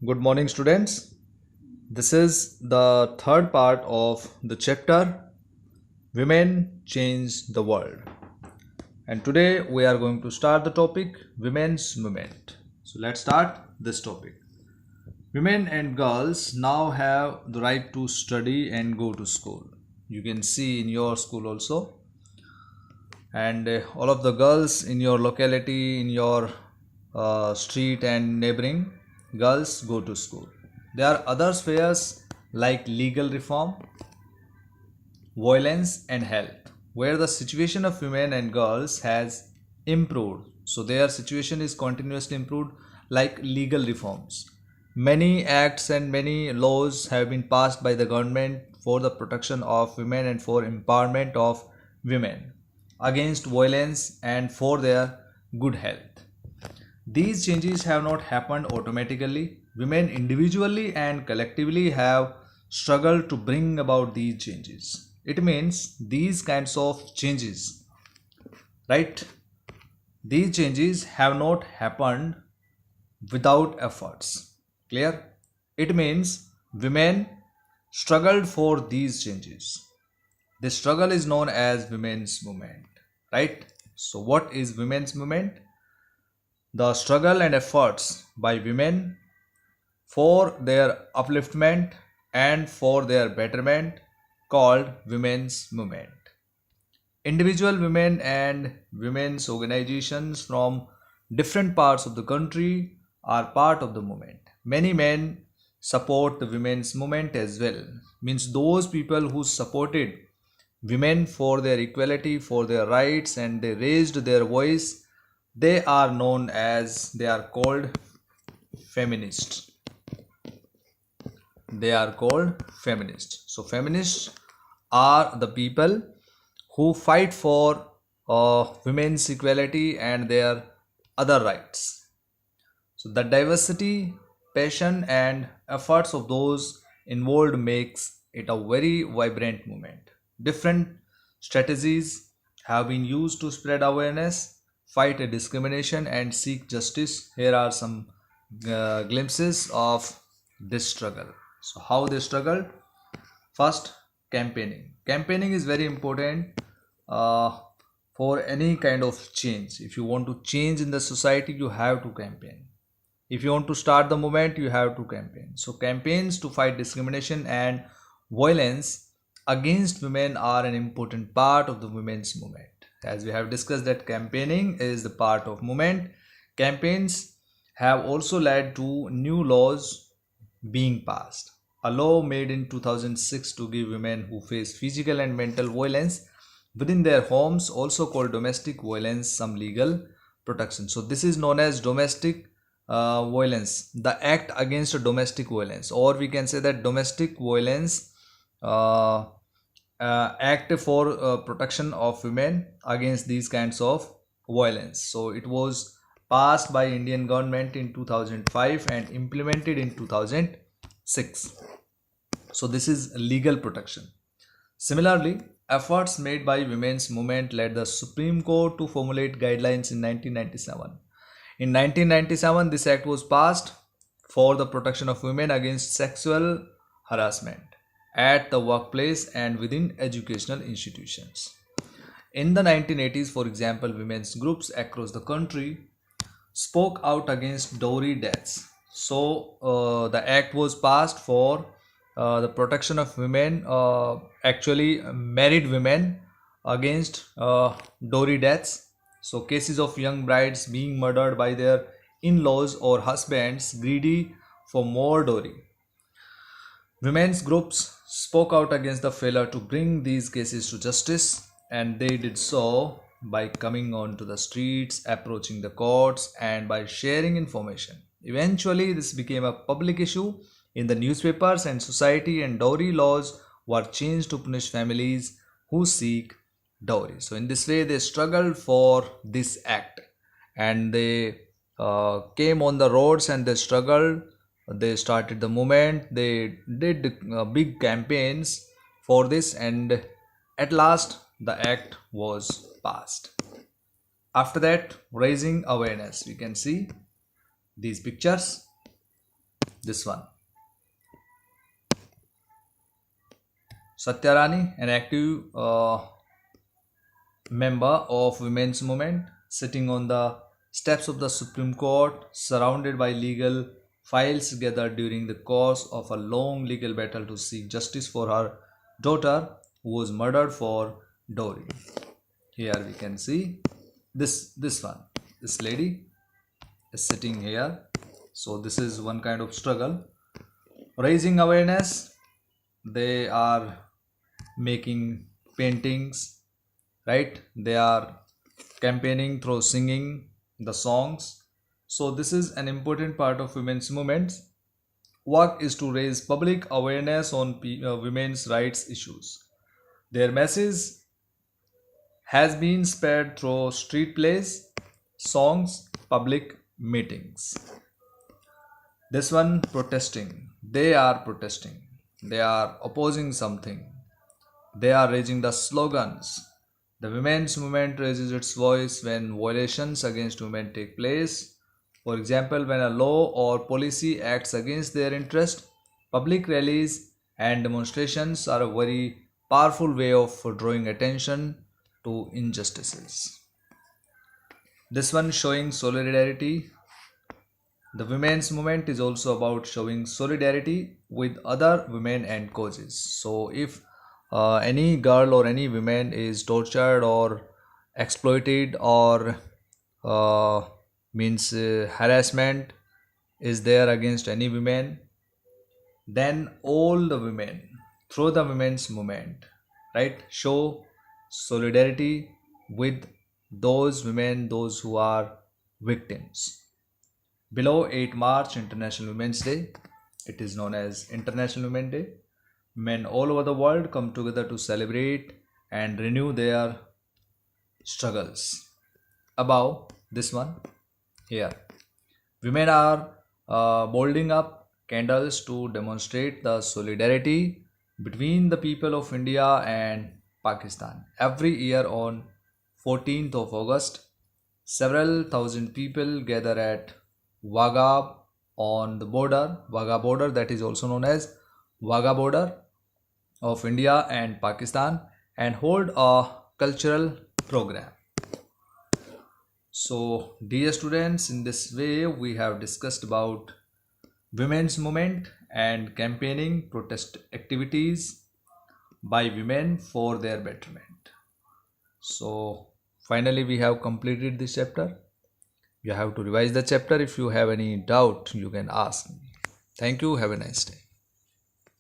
Good morning, students. This is the third part of the chapter Women Change the World. And today we are going to start the topic Women's Movement. So let's start this topic. Women and girls now have the right to study and go to school. You can see in your school also. And all of the girls in your locality, in your street and neighboring girls go to school. There are other spheres like legal reform, violence and health where the situation of women and girls has improved. So their situation is continuously improved, like legal reforms. Many acts and many laws have been passed by the government for the protection of women and for empowerment of women against violence and for their good health. These changes have not happened automatically. Women individually and collectively have struggled to bring about these changes. It means these kinds of changes, right? These changes have not happened without efforts. Clear? It means women struggled for these changes. This struggle is known as women's movement, right? So, what is women's movement? The struggle and efforts by women for their upliftment and for their betterment called women's movement. Individual women and women's organizations from different parts of the country are part of the movement. Many men support the women's movement as well. Means those people who supported women for their equality, for their rights, and they raised their voice, they are called feminists. They are called feminists. So feminists are the people who fight for women's equality and their other rights. So the diversity, passion and efforts of those involved makes it a very vibrant movement. Different strategies have been used to spread awareness, fight discrimination and seek justice. Here are some glimpses of this struggle. So how they struggled? First, campaigning. Campaigning is very important uh, for any kind of change. If you want to change in the society, you have to campaign. If you want to start the movement, you have to campaign. So campaigns to fight discrimination and violence against women are an important part of the women's movement. As we have discussed that campaigning is the part of movement, campaigns have also led to new laws being passed. A law made in 2006 to give women who face physical and mental violence within their homes, also called domestic violence, some legal protection. So this is known as domestic violence, the act against domestic violence, or we can say that domestic violence uh, act for protection of women against these kinds of violence. So it was passed by Indian government in 2005 and implemented in 2006. So this is legal protection. Similarly, efforts made by women's movement led the Supreme Court to formulate guidelines in 1997. In 1997, this act was passed for the protection of women against sexual harassment at the workplace and within educational institutions. In the 1980s, for example, women's groups across the country spoke out against dowry deaths. So the act was passed for the protection of women, actually married women, against dowry deaths. So cases of young brides being murdered by their in-laws or husbands greedy for more dowry. Women's groups spoke out against the failure to bring these cases to justice, and they did so by coming onto the streets, approaching the courts, and by sharing information. Eventually, this became a public issue in the newspapers and society, and dowry laws were changed to punish families who seek dowry. So, in this way, they struggled for this act and they came on the roads and they struggled. They started the movement, they did big campaigns for this, and at last the act was passed. After that, raising awareness, we can see these pictures. This one. Satyarani, an active member of women's movement, sitting on the steps of the Supreme Court, surrounded by legal files gathered during the course of a long legal battle to seek justice for her daughter who was murdered for dowry. Here we can see this one. This lady is sitting here. So this is one kind of struggle. Raising awareness. They are making paintings, right? They are campaigning through singing the songs. So this is an important part of women's movements. Work is to raise public awareness on women's rights issues. Their message has been spread through street plays, songs, public meetings. This one, protesting. They are protesting. They are opposing something. They are raising the slogans. The women's movement raises its voice when violations against women take place. For example, when a law or policy acts against their interest, public rallies and demonstrations are a very powerful way of drawing attention to injustices. This one, showing solidarity. The women's movement is also about showing solidarity with other women and causes. So if any girl or any woman is tortured or exploited or harassment is there against any women, then all the women through the women's movement, right, show solidarity with those women, those who are victims. Below 8 March, International Women's Day. It is known as International Women's Day. Men all over the world come together to celebrate and renew their struggles. Above this one, here, women are holding up candles to demonstrate the solidarity between the people of India and Pakistan. Every year on 14th of August, several thousand people gather at Wagah on the border, Wagah border, that is also known as Wagah border of India and Pakistan, and hold a cultural program. So dear students, in this way we have discussed about women's movement and campaigning protest activities by women for their betterment. So finally we have completed this chapter. You have to revise the chapter. If you have any doubt, you can ask me. Thank you. Have a nice day.